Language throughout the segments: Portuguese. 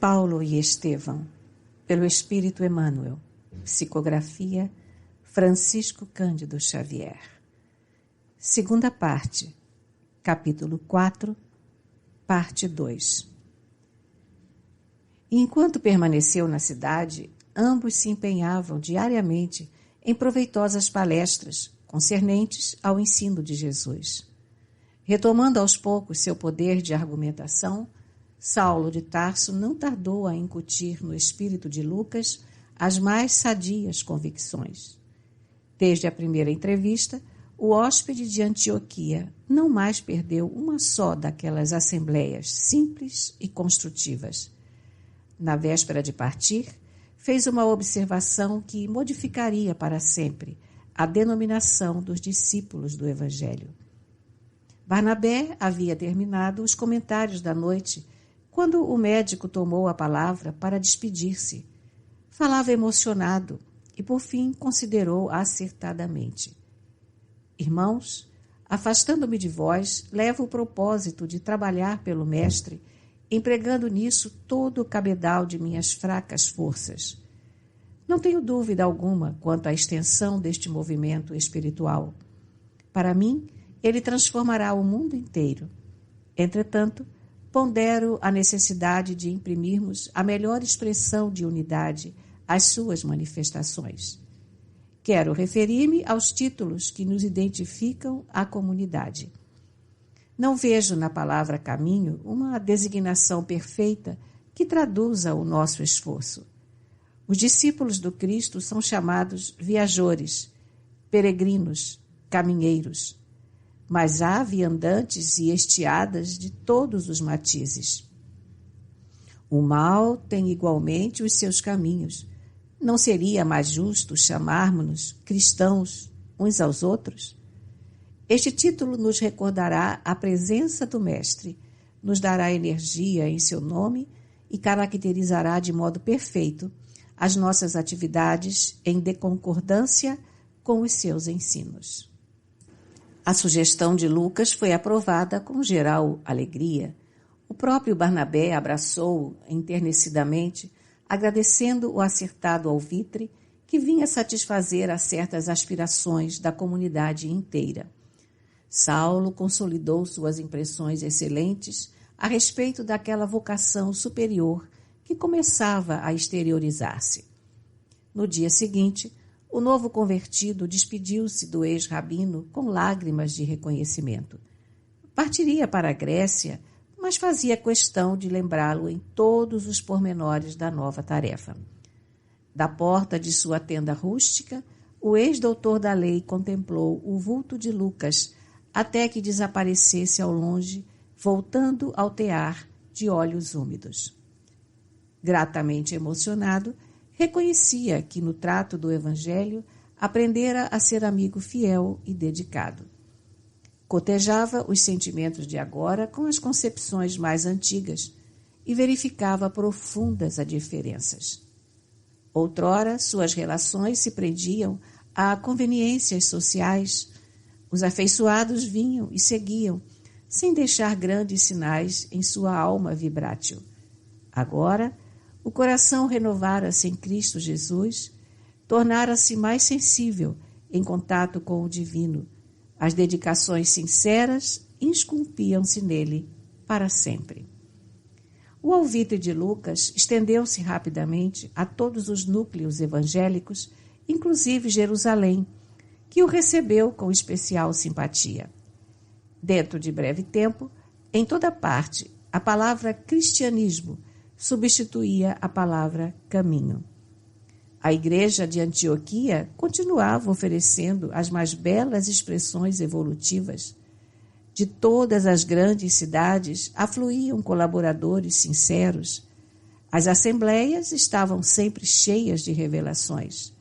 Paulo e Estevão, pelo Espírito Emmanuel. Psicografia Francisco Cândido Xavier. Segunda parte, capítulo 4, parte 2. Enquanto permaneceu na cidade, ambos se empenhavam diariamente em proveitosas palestras concernentes ao ensino de Jesus. Retomando aos poucos seu poder de argumentação, Saulo de Tarso não tardou a incutir no espírito de Lucas as mais sadias convicções. Desde a primeira entrevista, o hóspede de Antioquia não mais perdeu uma só daquelas assembleias simples e construtivas. Na véspera de partir, fez uma observação que modificaria para sempre a denominação dos discípulos do Evangelho. Barnabé havia terminado os comentários da noite quando o médico tomou a palavra para despedir-se. Falava emocionado e, por fim, considerou acertadamente. Irmãos, afastando-me de vós, levo o propósito de trabalhar pelo Mestre, empregando nisso todo o cabedal de minhas fracas forças. Não tenho dúvida alguma quanto à extensão deste movimento espiritual. Para mim, ele transformará o mundo inteiro. Entretanto, pondero a necessidade de imprimirmos a melhor expressão de unidade às suas manifestações. Quero referir-me aos títulos que nos identificam à comunidade. Não vejo na palavra caminho uma designação perfeita que traduza o nosso esforço. Os discípulos do Cristo são chamados viajores, peregrinos, caminheiros. Mas há viandantes e estiadas de todos os matizes. O mal tem igualmente os seus caminhos. Não seria mais justo chamarmos-nos cristãos uns aos outros? Este título nos recordará a presença do Mestre, nos dará energia em seu nome e caracterizará de modo perfeito as nossas atividades em concordância com os seus ensinos. A sugestão de Lucas foi aprovada com geral alegria. O próprio Barnabé abraçou-o enternecidamente, agradecendo o acertado alvitre que vinha satisfazer a certas aspirações da comunidade inteira. Saulo consolidou suas impressões excelentes a respeito daquela vocação superior que começava a exteriorizar-se. No dia seguinte, o novo convertido despediu-se do ex-rabino com lágrimas de reconhecimento. Partiria para a Grécia, mas fazia questão de lembrá-lo em todos os pormenores da nova tarefa. Da porta de sua tenda rústica, o ex-doutor da lei contemplou o vulto de Lucas até que desaparecesse ao longe, voltando ao tear de olhos úmidos. Gratamente emocionado, reconhecia que no trato do Evangelho aprendera a ser amigo fiel e dedicado. Cotejava os sentimentos de agora com as concepções mais antigas e verificava profundas diferenças. Outrora, suas relações se prendiam a conveniências sociais. Os afeiçoados vinham e seguiam, sem deixar grandes sinais em sua alma vibrátil. Agora, o coração renovara-se em Cristo Jesus, tornara-se mais sensível em contato com o divino. As dedicações sinceras esculpiam-se nele para sempre. O alvitre de Lucas estendeu-se rapidamente a todos os núcleos evangélicos, inclusive Jerusalém, que o recebeu com especial simpatia. Dentro de breve tempo, em toda parte, a palavra cristianismo substituía a palavra caminho. A igreja de Antioquia continuava oferecendo as mais belas expressões evolutivas. De todas as grandes cidades afluíam colaboradores sinceros. As assembleias estavam sempre cheias de revelações.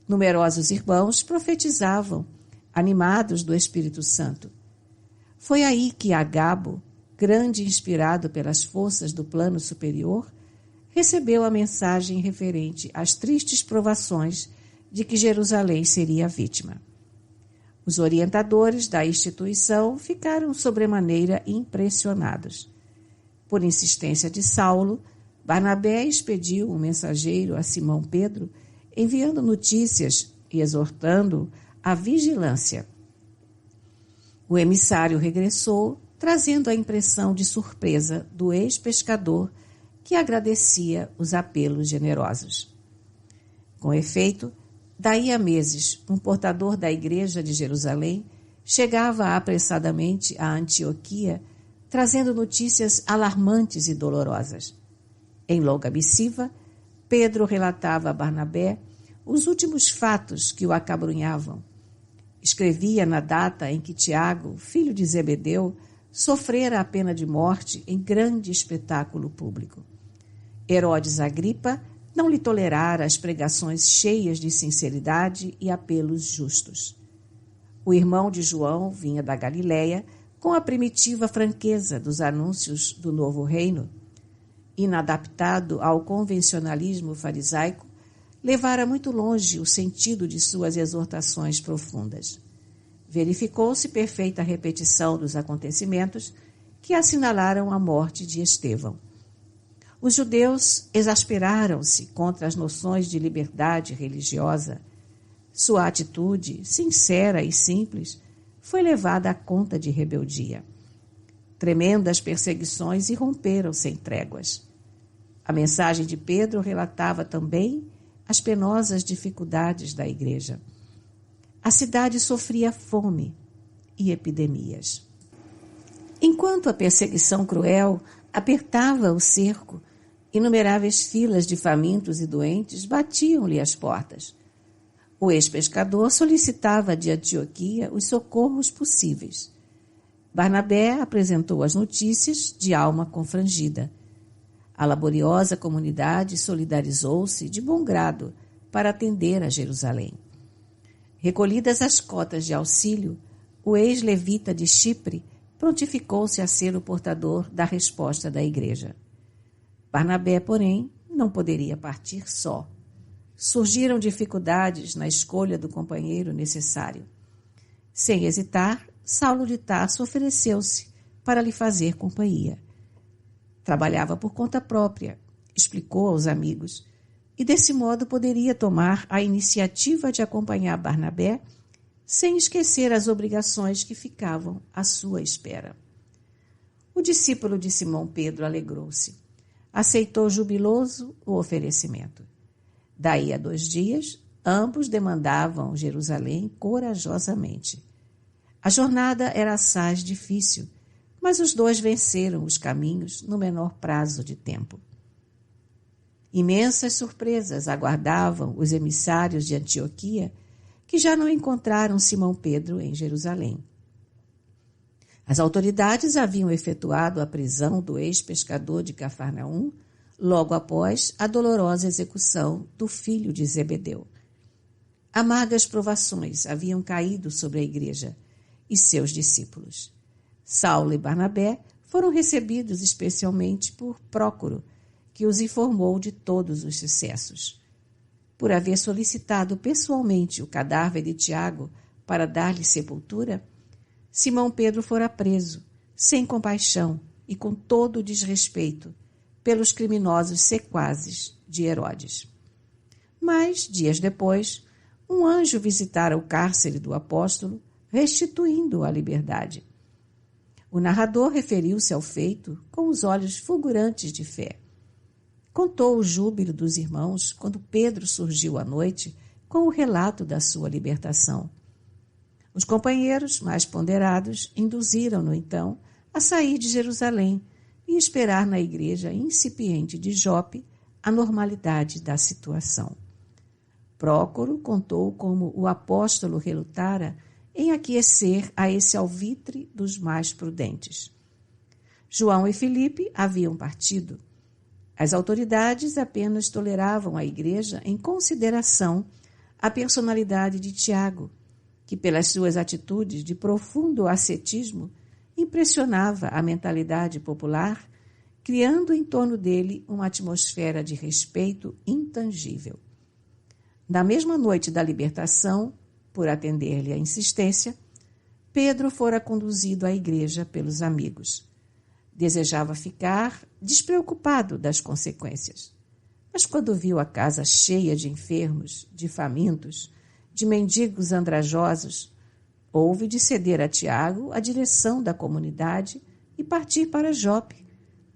Numerosos irmãos profetizavam, animados do Espírito Santo. Foi aí que Agabo, grande inspirado pelas forças do plano superior, recebeu a mensagem referente às tristes provações de que Jerusalém seria vítima. Os orientadores da instituição ficaram sobremaneira impressionados. Por insistência de Saulo, Barnabé expediu um mensageiro a Simão Pedro, enviando notícias e exortando à vigilância. O emissário regressou, trazendo a impressão de surpresa do ex-pescador, que agradecia os apelos generosos. Com efeito, daí a meses, um portador da igreja de Jerusalém chegava apressadamente a Antioquia, trazendo notícias alarmantes e dolorosas. Em longa missiva, Pedro relatava a Barnabé os últimos fatos que o acabrunhavam. Escrevia na data em que Tiago, filho de Zebedeu, sofrera a pena de morte em grande espetáculo público. Herodes Agripa não lhe tolerara as pregações cheias de sinceridade e apelos justos. O irmão de João vinha da Galiléia com a primitiva franqueza dos anúncios do novo reino. Inadaptado ao convencionalismo farisaico, levara muito longe o sentido de suas exortações profundas. Verificou-se perfeita repetição dos acontecimentos que assinalaram a morte de Estevão. Os judeus exasperaram-se contra as noções de liberdade religiosa. Sua atitude, sincera e simples, foi levada à conta de rebeldia. Tremendas perseguições irromperam sem tréguas. A mensagem de Pedro relatava também as penosas dificuldades da igreja. A cidade sofria fome e epidemias. Enquanto a perseguição cruel apertava o cerco, inumeráveis filas de famintos e doentes batiam-lhe as portas. O ex-pescador solicitava de Antioquia os socorros possíveis. Barnabé apresentou as notícias de alma confrangida. A laboriosa comunidade solidarizou-se de bom grado para atender a Jerusalém. Recolhidas as cotas de auxílio, o ex-levita de Chipre prontificou-se a ser o portador da resposta da igreja. Barnabé, porém, não poderia partir só. Surgiram dificuldades na escolha do companheiro necessário. Sem hesitar, Saulo de Tarso ofereceu-se para lhe fazer companhia. Trabalhava por conta própria, explicou aos amigos, e desse modo poderia tomar a iniciativa de acompanhar Barnabé sem esquecer as obrigações que ficavam à sua espera. O discípulo de Simão Pedro alegrou-se. Aceitou jubiloso o oferecimento. Daí a 2 dias, ambos demandavam Jerusalém corajosamente. A jornada era assaz difícil, mas os dois venceram os caminhos no menor prazo de tempo. Imensas surpresas aguardavam os emissários de Antioquia, que já não encontraram Simão Pedro em Jerusalém. As autoridades haviam efetuado a prisão do ex-pescador de Cafarnaum logo após a dolorosa execução do filho de Zebedeu. Amargas provações haviam caído sobre a igreja e seus discípulos. Saulo e Barnabé foram recebidos especialmente por Prócoro, que os informou de todos os sucessos. Por haver solicitado pessoalmente o cadáver de Tiago para dar-lhe sepultura, Simão Pedro fora preso, sem compaixão e com todo o desrespeito, pelos criminosos sequazes de Herodes. Mas, dias depois, um anjo visitara o cárcere do apóstolo, restituindo-o à liberdade. O narrador referiu-se ao feito com os olhos fulgurantes de fé. Contou o júbilo dos irmãos quando Pedro surgiu à noite com o relato da sua libertação. Os companheiros, mais ponderados, induziram-no, então, a sair de Jerusalém e esperar na igreja incipiente de Jope a normalidade da situação. Prócoro contou como o apóstolo relutara em aquecer a esse alvitre dos mais prudentes. João e Filipe haviam partido. As autoridades apenas toleravam a igreja em consideração a personalidade de Tiago, que, pelas suas atitudes de profundo ascetismo, impressionava a mentalidade popular, criando em torno dele uma atmosfera de respeito intangível. Na mesma noite da libertação, por atender-lhe à insistência, Pedro fora conduzido à igreja pelos amigos. Desejava ficar despreocupado das consequências. Mas quando viu a casa cheia de enfermos, de famintos, de mendigos andrajosos, houve de ceder a Tiago a direção da comunidade e partir para Jope,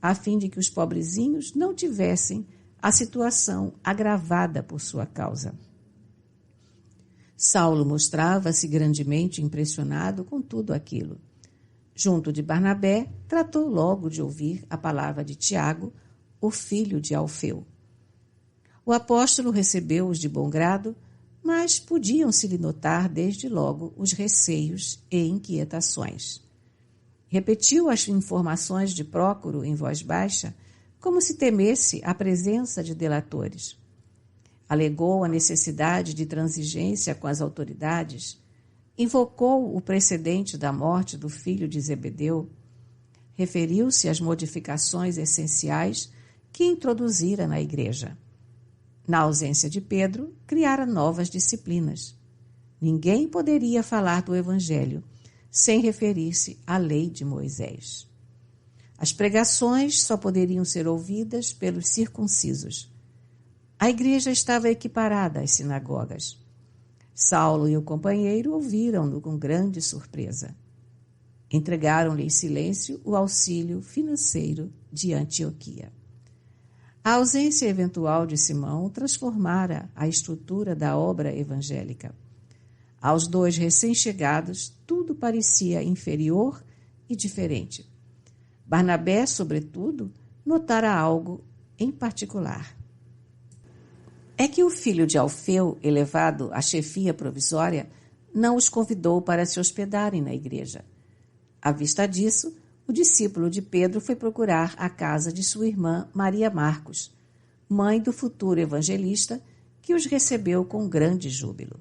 a fim de que os pobrezinhos não tivessem a situação agravada por sua causa. Saulo mostrava-se grandemente impressionado com tudo aquilo. Junto de Barnabé, tratou logo de ouvir a palavra de Tiago, o filho de Alfeu. O apóstolo recebeu-os de bom grado, mas podiam-se-lhe notar desde logo os receios e inquietações. Repetiu as informações de Prócoro em voz baixa, como se temesse a presença de delatores. Alegou a necessidade de transigência com as autoridades, invocou o precedente da morte do filho de Zebedeu, referiu-se às modificações essenciais que introduzira na igreja. Na ausência de Pedro, criara novas disciplinas. Ninguém poderia falar do Evangelho sem referir-se à lei de Moisés. As pregações só poderiam ser ouvidas pelos circuncisos. A igreja estava equiparada às sinagogas. Saulo e o companheiro ouviram-no com grande surpresa. Entregaram-lhe em silêncio o auxílio financeiro de Antioquia. A ausência eventual de Simão transformara a estrutura da obra evangélica. Aos dois recém-chegados, tudo parecia inferior e diferente. Barnabé, sobretudo, notara algo em particular. É que o filho de Alfeu, elevado à chefia provisória, não os convidou para se hospedarem na igreja. À vista disso, o discípulo de Pedro foi procurar a casa de sua irmã Maria Marcos, mãe do futuro evangelista, que os recebeu com grande júbilo.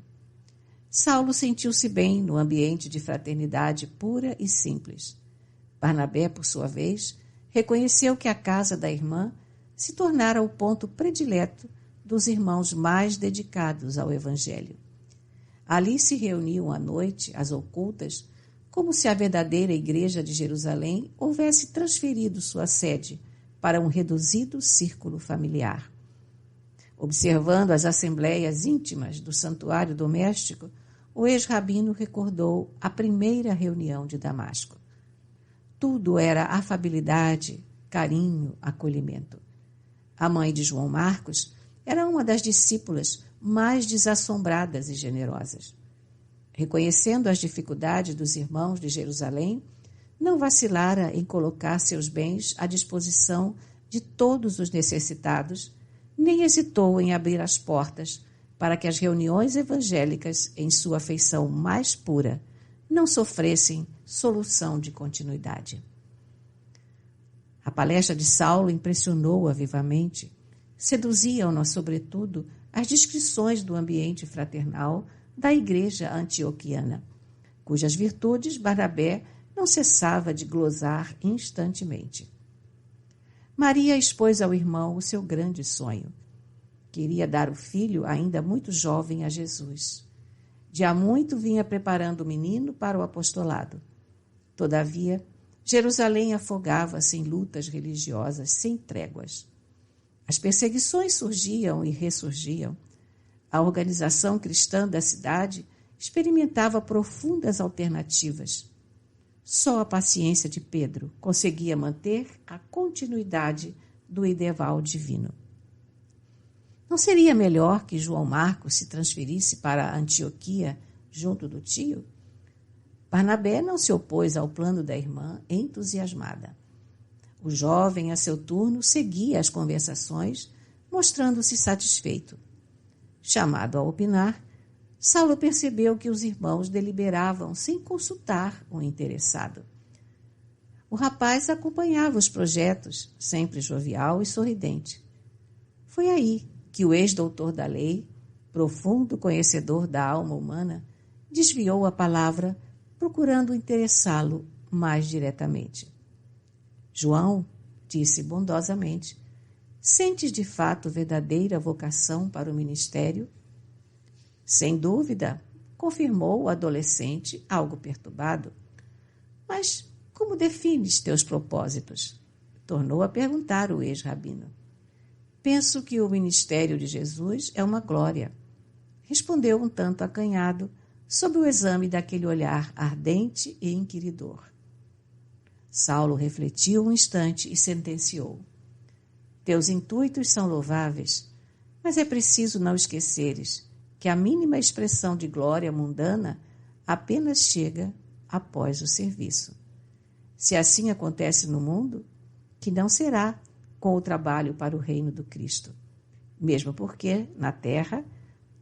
Saulo sentiu-se bem no ambiente de fraternidade pura e simples. Barnabé, por sua vez, reconheceu que a casa da irmã se tornara o ponto predileto dos irmãos mais dedicados ao Evangelho. Ali se reuniam à noite, às ocultas, como se a verdadeira igreja de Jerusalém houvesse transferido sua sede para um reduzido círculo familiar. Observando as assembleias íntimas do santuário doméstico, o ex-rabino recordou a primeira reunião de Damasco. Tudo era afabilidade, carinho, acolhimento. A mãe de João Marcos era uma das discípulas mais desassombradas e generosas. Reconhecendo as dificuldades dos irmãos de Jerusalém, não vacilara em colocar seus bens à disposição de todos os necessitados, nem hesitou em abrir as portas para que as reuniões evangélicas, em sua feição mais pura, não sofressem solução de continuidade. A palestra de Saulo impressionou-a vivamente. Seduziam-no, sobretudo, as descrições do ambiente fraternal da igreja antioquiana, cujas virtudes Barnabé não cessava de glosar instantemente. Maria expôs ao irmão o seu grande sonho. Queria dar o filho, ainda muito jovem, a Jesus. De há muito vinha preparando o menino para o apostolado. Todavia, Jerusalém afogava-se em lutas religiosas sem tréguas. As perseguições surgiam e ressurgiam. A organização cristã da cidade experimentava profundas alternativas. Só a paciência de Pedro conseguia manter a continuidade do ideal divino. Não seria melhor que João Marcos se transferisse para Antioquia junto do tio? Barnabé não se opôs ao plano da irmã, entusiasmada. O jovem, a seu turno, seguia as conversações, mostrando-se satisfeito. Chamado a opinar, Saulo percebeu que os irmãos deliberavam sem consultar o interessado. O rapaz acompanhava os projetos, sempre jovial e sorridente. Foi aí que o ex-doutor da lei, profundo conhecedor da alma humana, desviou a palavra, procurando interessá-lo mais diretamente. João, disse bondosamente, sentes de fato verdadeira vocação para o ministério? Sem dúvida, confirmou o adolescente, algo perturbado. Mas como defines teus propósitos? Tornou a perguntar o ex-rabino. Penso que o ministério de Jesus é uma glória, respondeu um tanto acanhado, sob o exame daquele olhar ardente e inquiridor. Saulo refletiu um instante e sentenciou. Teus intuitos são louváveis, mas é preciso não esqueceres que a mínima expressão de glória mundana apenas chega após o serviço. Se assim acontece no mundo, que não será com o trabalho para o reino do Cristo, mesmo porque, na terra,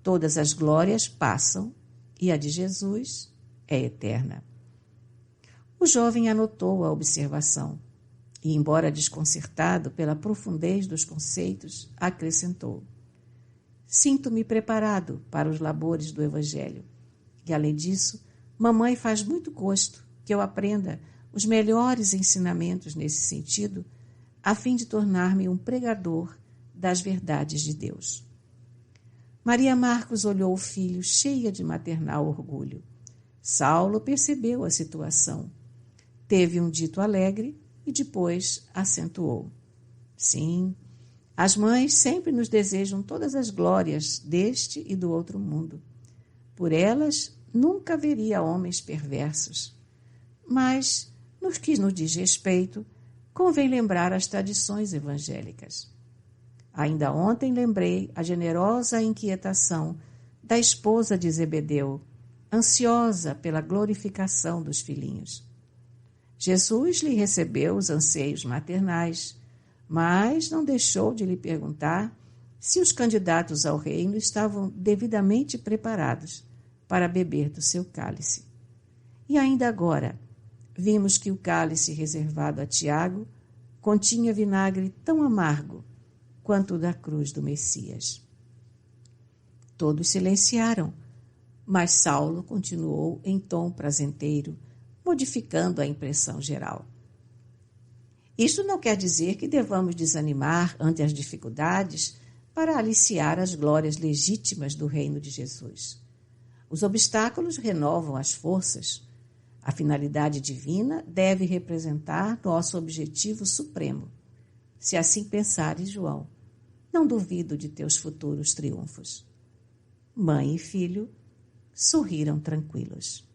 todas as glórias passam e a de Jesus é eterna. O jovem anotou a observação e, embora desconcertado pela profundez dos conceitos, acrescentou: Sinto-me preparado para os labores do Evangelho. E, além disso, mamãe faz muito gosto que eu aprenda os melhores ensinamentos nesse sentido, a fim de tornar-me um pregador das verdades de Deus. Maria Marcos olhou o filho cheia de maternal orgulho. Saulo percebeu a situação. Teve um dito alegre e depois acentuou. Sim, as mães sempre nos desejam todas as glórias deste e do outro mundo. Por elas, nunca haveria homens perversos. Mas, no que nos diz respeito, convém lembrar as tradições evangélicas. Ainda ontem lembrei a generosa inquietação da esposa de Zebedeu, ansiosa pela glorificação dos filhinhos. Jesus lhe recebeu os anseios maternais, mas não deixou de lhe perguntar se os candidatos ao reino estavam devidamente preparados para beber do seu cálice. E ainda agora, vimos que o cálice reservado a Tiago continha vinagre tão amargo quanto o da cruz do Messias. Todos silenciaram, mas Saulo continuou em tom prazenteiro, modificando a impressão geral. Isto não quer dizer que devamos desanimar ante as dificuldades para aliciar as glórias legítimas do reino de Jesus. Os obstáculos renovam as forças. A finalidade divina deve representar nosso objetivo supremo. Se assim pensares, João, não duvido de teus futuros triunfos. Mãe e filho sorriram tranquilos.